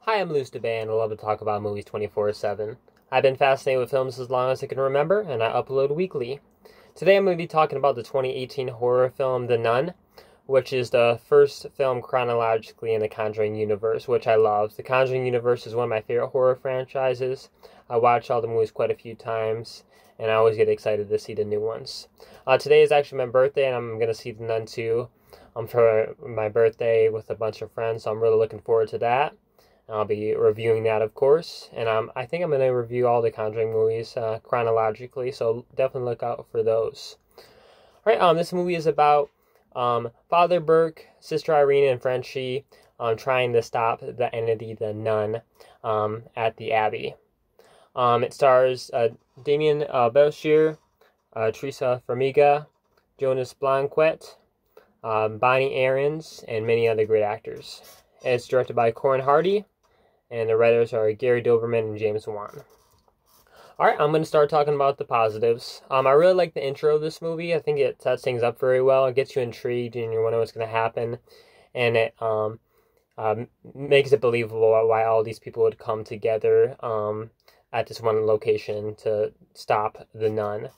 Hi, I'm Luce DeBay, and I love to talk about movies 24/7. I've been fascinated with films as long as I can remember, and I upload weekly. Today I'm going to be talking about the 2018 horror film The Nun, which is the first film chronologically in the Conjuring Universe, which I love. The Conjuring Universe is one of my favorite horror franchises. I watch all the movies quite a few times, and I always get excited to see the new ones. Today is actually my birthday, and I'm going to see The Nun 2 for my birthday with a bunch of friends, so I'm really looking forward to that. I'll be reviewing that, of course, and I think I'm going to review all the Conjuring movies chronologically, so definitely look out for those. All right, this movie is about Father Burke, Sister Irene, and Frenchie trying to stop the entity, the nun, at the abbey. It stars Damien Belchier, Teresa Farmiga, Jonas Blanquet, Bonnie Aarons, and many other great actors. It's directed by Corin Hardy, and the writers are Gary Doberman and James Wan. Alright, I'm going to start talking about the positives. I really like the intro of this movie. I think it sets things up very well. It gets you intrigued and you want to know what's going to happen. And it makes it believable why all these people would come together at this one location to stop the nun.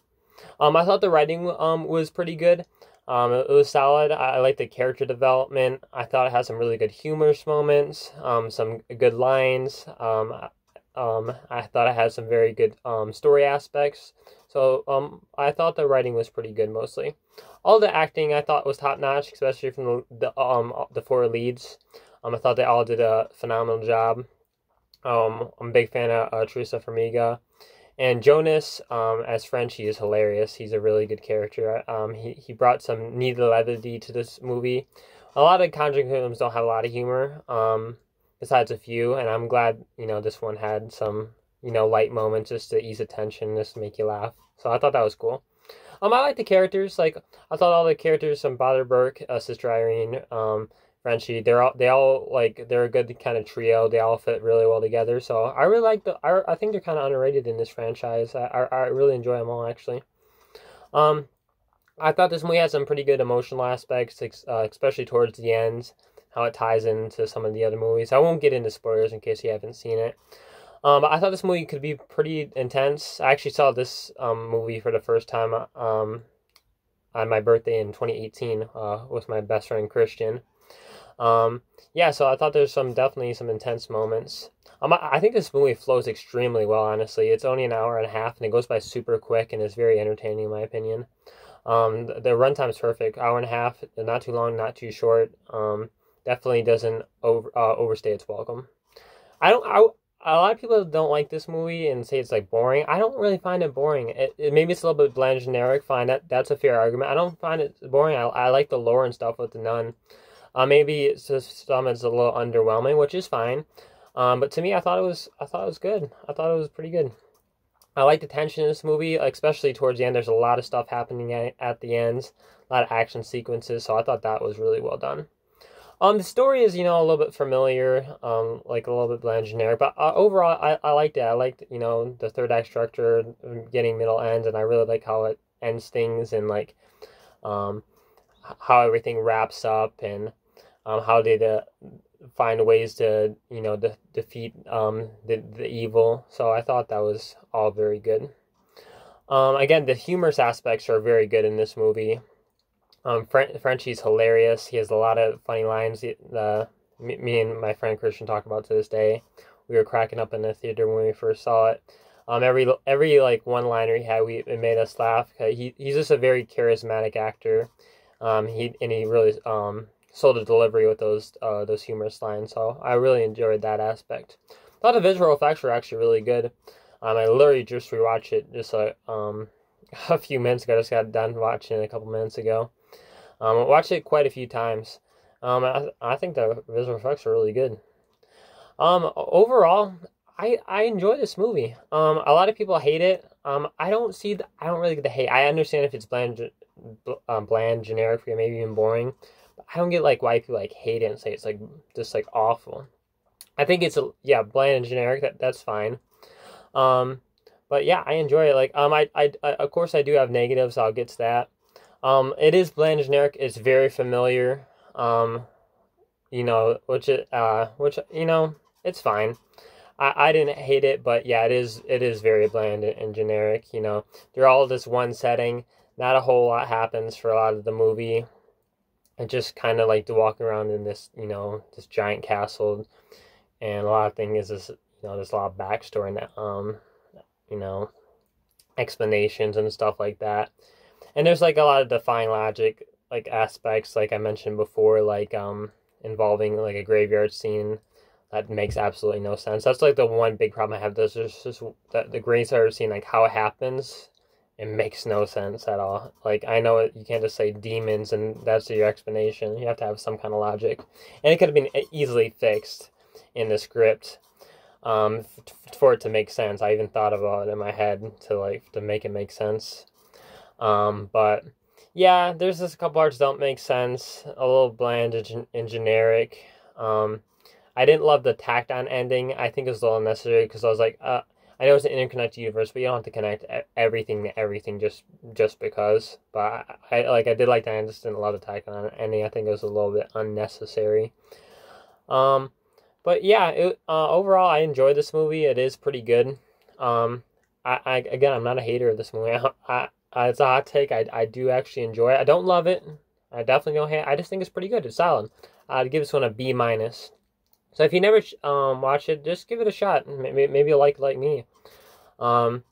I thought the writing was pretty good. It was solid. I like the character development. I thought it had some really good humorous moments, some good lines. I thought it had some very good story aspects. So I thought the writing was pretty good mostly. All the acting I thought was top notch, especially from the four leads. I thought they all did a phenomenal job. I'm a big fan of Teresa Farmiga. And Jonas, as Frenchie, is hilarious. He's a really good character. He brought some needed levity to this movie. A lot of Conjuring films don't have a lot of humor, besides a few, and I'm glad, this one had some, light moments just to ease the tension, just to make you laugh. So I thought that was cool. I like the characters. I thought all the characters from Father Burke, Sister Irene, Frenchie, they're a good kind of trio. They all fit really well together. So I really like I think they're kind of underrated in this franchise. I really enjoy them all, actually. I thought this movie had some pretty good emotional aspects, especially towards the end, how it ties into some of the other movies. I won't get into spoilers in case you haven't seen it. But I thought this movie could be pretty intense. I actually saw this movie for the first time on my birthday in 2018 with my best friend Christian. So I thought there's definitely some intense moments. I think this movie flows extremely well, honestly. It's only an hour and a half, and it goes by super quick, and it's very entertaining, in my opinion. The runtime's perfect. Hour and a half, not too long, not too short. Definitely doesn't overstay its welcome. A lot of people don't like this movie and say it's boring. I don't really find it boring. Maybe it's a little bit bland, generic. Fine, that's a fair argument. I don't find it boring. I like the lore and stuff with the nun. Maybe it's just a little underwhelming, which is fine. But to me, I thought it was good. I thought it was pretty good. I like the tension in this movie, especially towards the end. There's a lot of stuff happening at the end, a lot of action sequences. So I thought that was really well done. The story is, a little bit familiar, a little bit bland, generic, but overall, I liked it. I liked, the third act structure, beginning, middle, end, and I really like how it ends things and how everything wraps up and how they find ways to defeat the evil. So I thought that was all very good. Again, the humorous aspects are very good in this movie. Frenchie's hilarious. He has a lot of funny lines. Me and my friend Christian talk about to this day. We were cracking up in the theater when we first saw it. Every one-liner he had, it made us laugh. He's just a very charismatic actor. He really sold the delivery with those humorous lines, so I really enjoyed that aspect. Thought the visual effects were actually really good. I literally just rewatched it just a few minutes ago. Just got done watching it a couple minutes ago. I watched it quite a few times. I think the visual effects are really good. Overall, I enjoy this movie. A lot of people hate it. I don't really get the hate. I understand if it's bland, generic, maybe even boring. But I don't get why people hate it and say it's just awful. I think it's bland and generic. That's fine. But yeah, I enjoy it. I of course I do have negatives. I'll get to that. It is bland and generic. It's very familiar. Which it's fine. I didn't hate it, but yeah, it is very bland and generic. You know, they're all just one setting. Not a whole lot happens for a lot of the movie. And just kind of like to walk around in this, you know, this giant castle, and a lot of things is this, you know, there's a lot of backstory and you know, explanations and stuff like that. And there's like a lot of defying logic like aspects, like I mentioned before, like involving like a graveyard scene that makes absolutely no sense. That's like the one big problem I have. There's just that the graveyard scene, like how it happens, it makes no sense at all. Like I know you can't just say demons and that's your explanation. You have to have some kind of logic, and it could have been easily fixed in the script for it to make sense. I even thought about it in my head to make it make sense. But yeah, there's just a couple parts that don't make sense, a little bland and generic. I didn't love the tacked on ending. I think it was a little unnecessary because I was like, I know it's an interconnected universe, but you don't have to connect everything to everything just because. But I did like that. I just didn't love the tack on ending. I think it was a little bit unnecessary. But yeah, overall I enjoyed this movie. It is pretty good. Again, I'm not a hater of this movie. It's a hot take. I do actually enjoy it. I don't love it. I definitely don't hate it. I just think it's pretty good. It's solid. I'd give this one a B minus. So if you never watch it, just give it a shot. Maybe you'll like me. So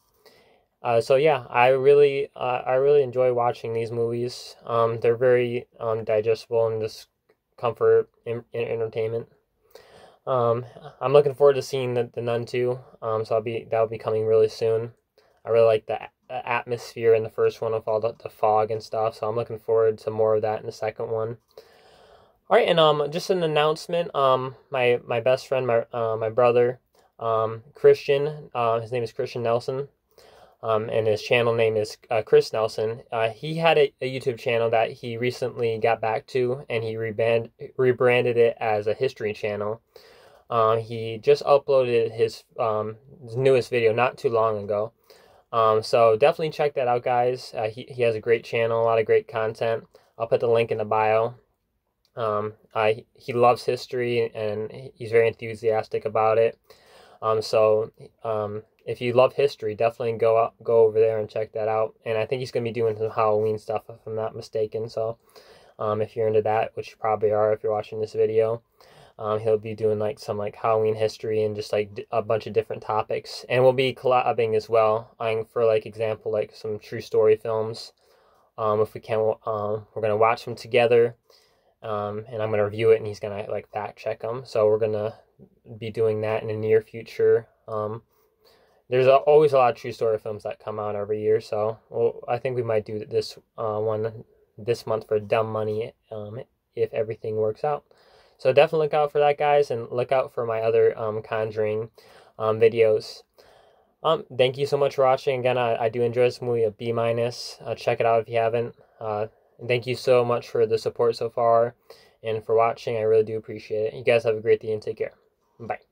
yeah, I really enjoy watching these movies. They're very digestible and just comfort and entertainment. I'm looking forward to seeing the Nun 2. So that'll be coming really soon. I really like the atmosphere in the first one with all the fog and stuff. So I'm looking forward to more of that in the second one. All right, and just an announcement. My best friend, my brother, Christian. His name is Christian Nelson. And his channel name is Chris Nelson. He had a YouTube channel that he recently got back to, and he rebranded it as a history channel. He just uploaded his newest video not too long ago. So definitely check that out, guys. He has a great channel, a lot of great content. I'll put the link in the bio. He loves history and he's very enthusiastic about it. If you love history, definitely go over there and check that out. And I think he's going to be doing some Halloween stuff, if I'm not mistaken. So if you're into that, which you probably are if you're watching this video, he'll be doing like some like Halloween history and just like a bunch of different topics. And we'll be collabing as well for like example, like some true story films. If we can, we're going to watch them together. And I'm going to review it and he's going to like fact check them. So we're going to be doing that in the near future. There's always a lot of true story films that come out every year. So I think we might do this one this month for Dumb Money if everything works out. So definitely look out for that, guys, and look out for my other Conjuring videos. Thank you so much for watching. Again, I do enjoy this movie, a B minus. Check it out if you haven't. And thank you so much for the support so far and for watching. I really do appreciate it. You guys have a great day and take care. Bye.